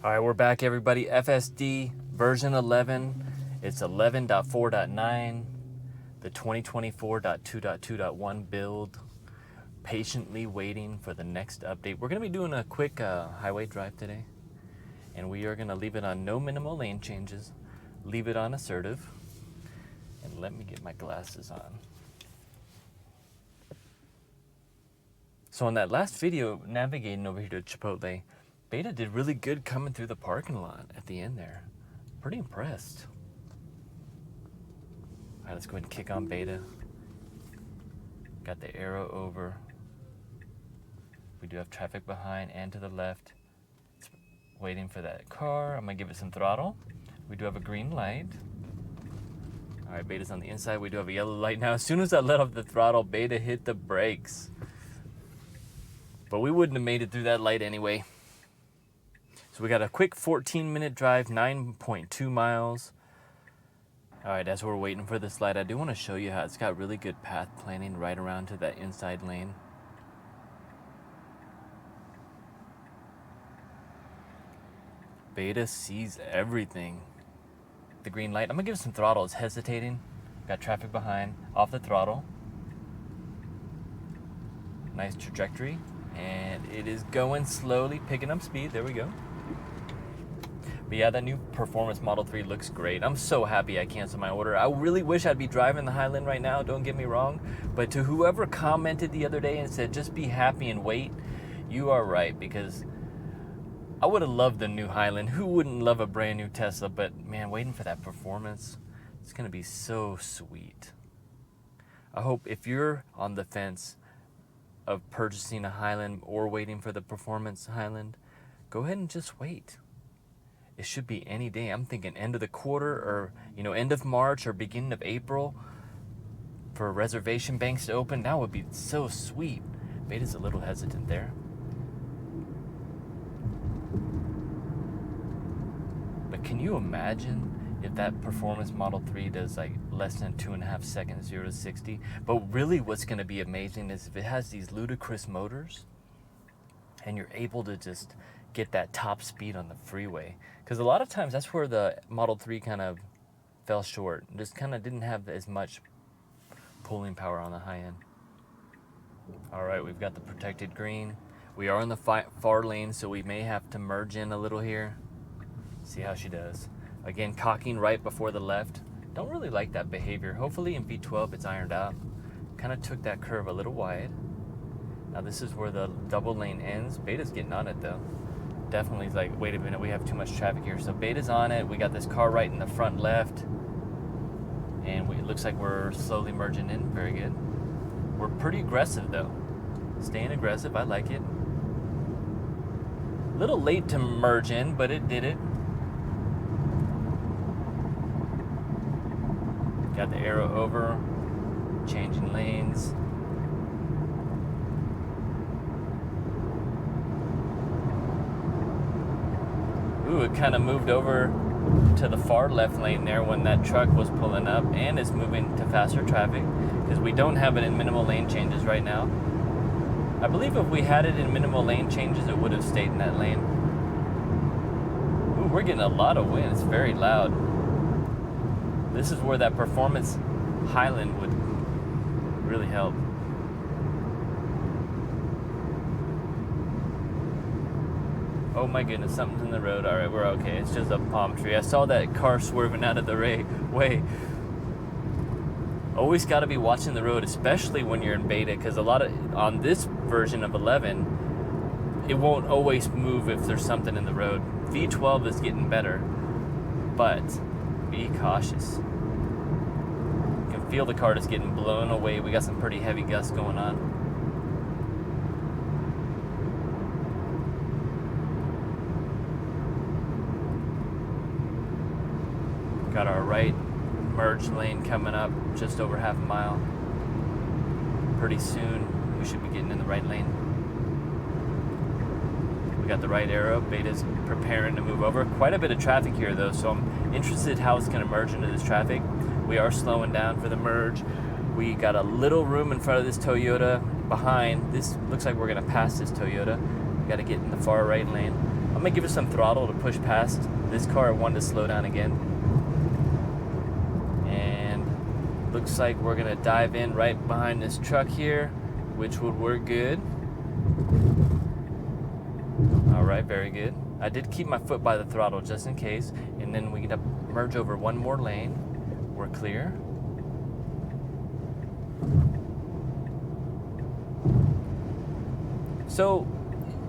All right, we're back, everybody. FSD version 11. It's 11.4.9, the 2024.2.2.1 build. Patiently waiting for the next update. We're going to be doing a quick highway drive today, and we are going to leave it on no minimal lane changes, leave it on assertive, and let me get my glasses on. So on that last video, navigating over here to Chipotle, Beta did really good coming through the parking lot at the end there. Pretty impressed. All right, let's go ahead and kick on Beta. Got the arrow over. We do have traffic behind and to the left. It's waiting for that car. I'm gonna give it some throttle. We do have a green light. All right, Beta's on the inside. We do have a yellow light now. As soon as I let off the throttle, Beta hit the brakes. But we wouldn't have made it through that light anyway. So we got a quick 14-minute drive, 9.2 miles. All right, as we're waiting for this light, I do want to show you how it's got really good path planning right around to that inside lane. Beta sees everything. The green light, I'm gonna give it some throttle. It's hesitating. Got traffic behind, off the throttle. Nice trajectory. And it is going slowly, picking up speed. There we go. But yeah, that new Performance Model 3 looks great. I'm so happy I canceled my order. I really wish I'd be driving the Highland right now, don't get me wrong. But to whoever commented the other day and said, just be happy and wait, you are right, because I would have loved the new Highland. Who wouldn't love a brand new Tesla? But man, waiting for that performance, it's gonna be so sweet. I hope if you're on the fence of purchasing a Highland or waiting for the Performance Highland, go ahead and just wait. It should be any day. I'm thinking end of the quarter, or end of March or beginning of April for reservation banks to open. That would be so sweet. Beta's a little hesitant there. But can you imagine if that Performance Model 3 does like less than 2.5 seconds, 0 to 60? But really what's gonna be amazing is if it has these ludicrous motors and you're able to just get that top speed on the freeway. Because a lot of times that's where the Model 3 kind of fell short. Just kind of didn't have as much pulling power on the high end. All right, we've got the protected green. We are in the far lane, so we may have to merge in a little here. See how she does. Again, cocking right before the left. Don't really like that behavior. Hopefully in V12 it's ironed out. Kind of took that curve a little wide. Now this is where the double lane ends. Beta's getting on it though. Definitely is like, wait a minute, we have too much traffic here. So Beta's on it. We got this car right in the front left. And it looks like we're slowly merging in. Very good. We're pretty aggressive though. Staying aggressive, I like it. A little late to merge in, but it did it. Got the arrow over, changing lanes. Ooh, it kind of moved over to the far left lane there when that truck was pulling up, and it's moving to faster traffic because we don't have it in minimal lane changes right now. I believe if we had it in minimal lane changes, it would have stayed in that lane. Ooh, we're getting a lot of wind. It's very loud. This is where that Performance Highland would really help. Oh my goodness, something's in the road. All right, we're okay. It's just a palm tree. I saw that car swerving out of the way. Always got to be watching the road, especially when you're in beta, because on this version of 11, it won't always move if there's something in the road. V12 is getting better, but be cautious. You can feel the car just getting blown away. We got some pretty heavy gusts going on. Got our right merge lane coming up, just over half a mile. Pretty soon, we should be getting in the right lane. We got the right arrow. Beta's preparing to move over. Quite a bit of traffic here though, so I'm interested how it's gonna merge into this traffic. We are slowing down for the merge. We got a little room in front of this Toyota behind. This looks like we're gonna pass this Toyota. We gotta get in the far right lane. I'm gonna give it some throttle to push past this car. I wanted to slow down again. And looks like we're gonna dive in right behind this truck here, which would work good. All right, very good. I did keep my foot by the throttle just in case. And then we get to merge over one more lane. We're clear. So,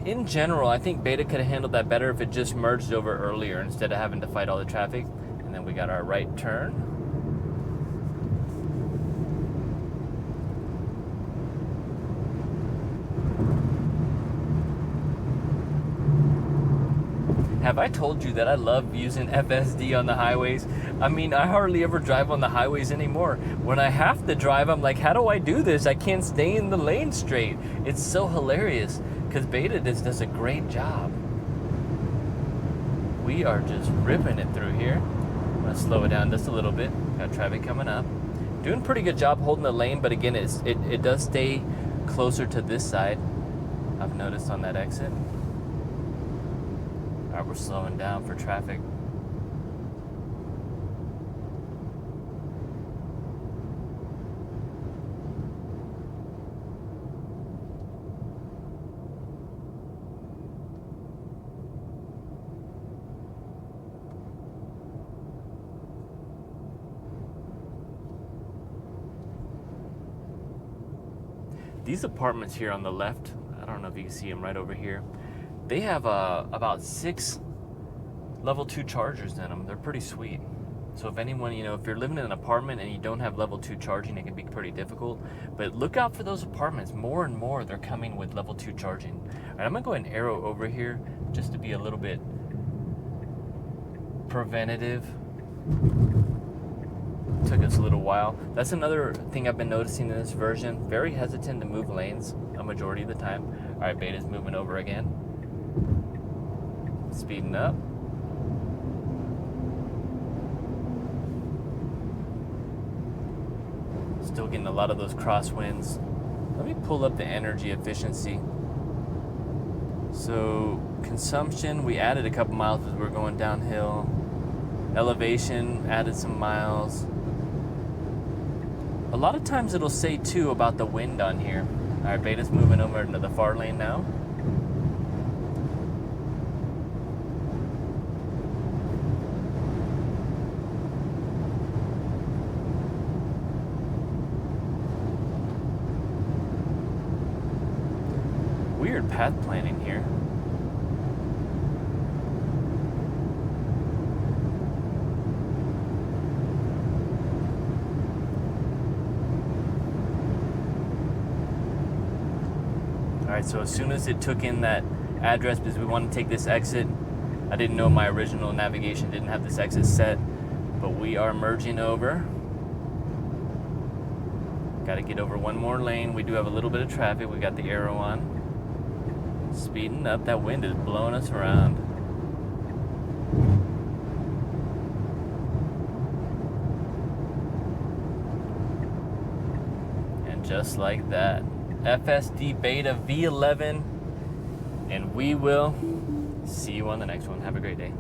in general, I think Beta could have handled that better if it just merged over earlier instead of having to fight all the traffic. And then we got our right turn. Have I told you that I love using FSD on the highways? I mean, I hardly ever drive on the highways anymore. When I have to drive, I'm like, how do I do this? I can't stay in the lane straight. It's so hilarious because Beta does a great job. We are just ripping it through here. I'm gonna slow it down just a little bit. Got traffic coming up. Doing a pretty good job holding the lane, but again, it does stay closer to this side. I've noticed on that exit. All right, we're slowing down for traffic. These apartments here on the left, I don't know if you can see them right over here. They have about 6 level 2 chargers in them. They're pretty sweet. So if anyone, if you're living in an apartment and you don't have level 2 charging, it can be pretty difficult. But look out for those apartments. More and more, they're coming with level 2 charging. All right, I'm gonna go ahead and arrow over here just to be a little bit preventative. Took us a little while. That's another thing I've been noticing in this version. Very hesitant to move lanes a majority of the time. All right, Beta's moving over again. Speeding up. Still getting a lot of those crosswinds. Let me pull up the energy efficiency. So consumption, we added a couple miles as we're going downhill. Elevation, added some miles. A lot of times it'll say too about the wind on here. All right, Beta's moving over into the far lane now. Weird path planning here. Alright, so as soon as it took in that address, because we want to take this exit, I didn't know my original navigation didn't have this exit set, but we are merging over. Got to get over one more lane. We do have a little bit of traffic. We got the arrow on. Speeding up. That wind is blowing us around. And just like that, FSD Beta V11, and we will see you on the next one. Have a great day.